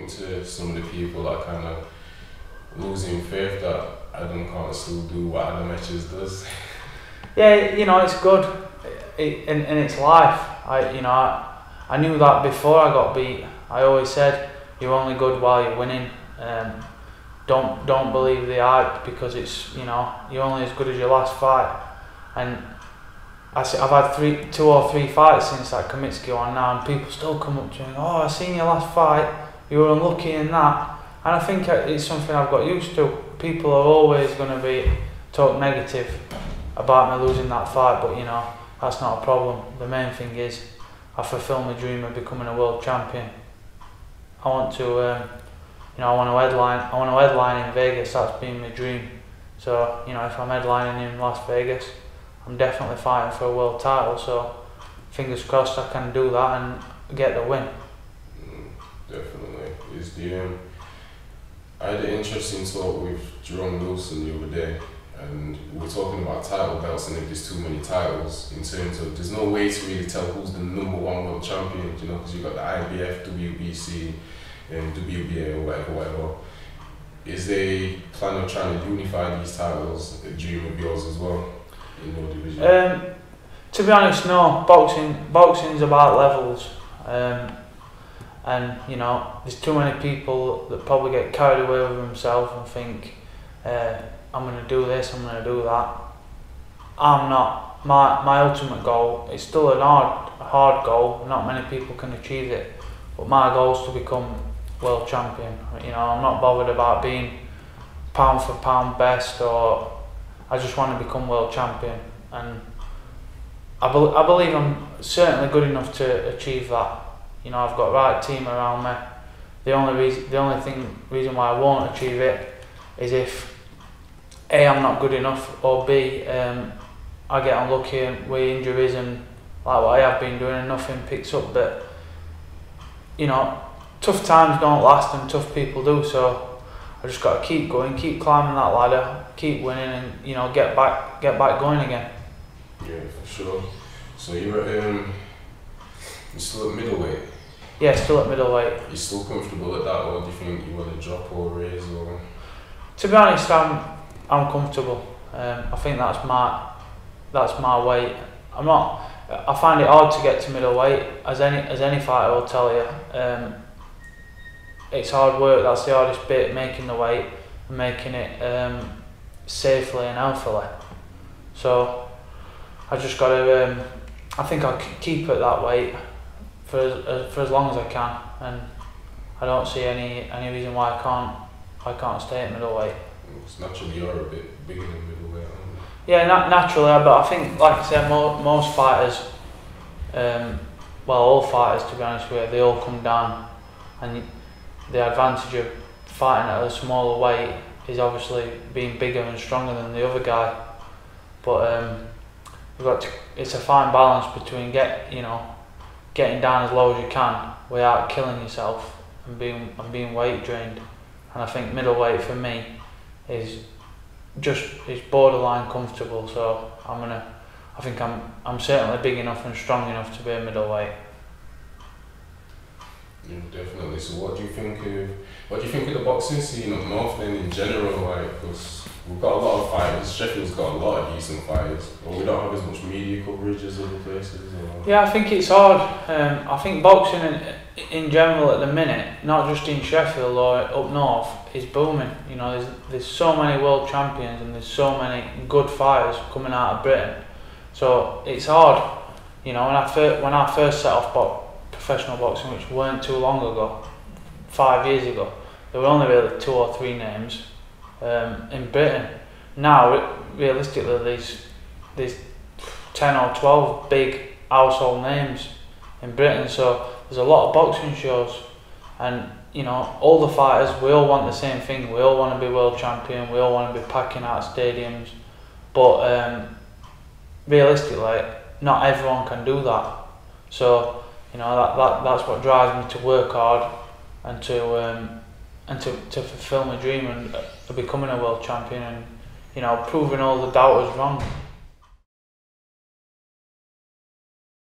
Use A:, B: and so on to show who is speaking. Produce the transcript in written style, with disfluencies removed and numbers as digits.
A: talking to some of the people that kind of losing faith that Adam can't still do what Adam Etches does?
B: Yeah, you know, it's good. In its life. I knew that before I got beat. I always said you're only good while you're winning. Don't believe the hype, because it's, you know, you're only as good as your last fight. And I've had 2 or 3 fights since that Kamitsky one now, and people still come up to me, oh, I seen your last fight, you were unlucky in that. And I think it's something I've got used to. People are always going to talk negative about me losing that fight, but you know, that's not a problem. The main thing is I fulfil my dream of becoming a world champion. I want to, I want to headline in Vegas. That's been my dream. So, you know, if I'm headlining in Las Vegas, I'm definitely fighting for a world title. So, fingers crossed I can do that and get the win.
A: Definitely. I had an interesting talk with Jerome Wilson the other day, and we were talking about title belts and if there's too many titles, in terms of there's no way to really tell who's the #1 world champion, you know, because you've got the IBF, WBC, and WBA or whatever. Is they plan on trying to unify these titles, a dream of yours as well, in your division?
B: To be honest, no. Boxing's about levels. And you know, there's too many people that probably get carried away with themselves and think, I'm going to do this, I'm going to do that. I'm not. My ultimate goal, it's still a hard goal, not many people can achieve it, but my goal is to become world champion. You know, I'm not bothered about being pound for pound best, or I just want to become world champion, and I believe I'm certainly good enough to achieve that. You know, I've got the right team around me. The only reason why I won't achieve it is if A, I'm not good enough, or B, I get unlucky with injuries and like what I have been doing and nothing picks up. But you know, tough times don't last and tough people do, so I just got to keep going, keep climbing that ladder, keep winning, and you know, get back going again.
A: Yeah, for sure. So you're still at middleweight?
B: Yeah, still at middleweight.
A: You still comfortable at that, or do you think you want to drop or raise? Or?
B: To be honest, I'm comfortable. I think that's my weight. I find it hard to get to middleweight, as any fighter will tell you. It's hard work. That's the hardest bit, making the weight and making it safely and healthily. So I just got to. I think I'll keep at that weight for as long as I can, and I don't see any reason why I can't stay at middleweight.
A: It's naturally you're a bit bigger than middleweight, aren't you?
B: Yeah, naturally, but I think, like I said, most fighters, well, all fighters, to be honest with you, they all come down, and the advantage of fighting at a smaller weight is obviously being bigger and stronger than the other guy. But it's a fine balance between getting down as low as you can without killing yourself and being weight drained. And I think middleweight for me is borderline comfortable. So I think I'm certainly big enough and strong enough to be a middleweight.
A: Yeah, definitely. So what do you think of the boxing scene up north then in general? Like, because we've got a lot of fighters. Sheffield's got a lot of decent fighters, but we don't have as much media coverage as other places. Or... Yeah,
B: I think it's hard. I think boxing in general at the minute, not just in Sheffield or up north, is booming. You know, there's so many world champions and there's so many good fighters coming out of Britain. So it's hard. You know, when I first set off professional boxing, which weren't too long ago, 5 years ago, there were only really 2 or 3 names in Britain. Now, realistically, there's 10 or 12 big household names in Britain. So there's a lot of boxing shows, and you know, all the fighters, we all want the same thing. We all want to be world champion. We all want to be packing out stadiums, but realistically, not everyone can do that. So you know, that's what drives me to work hard and to fulfil my dream and becoming a world champion, and you know, proving all the doubters wrong.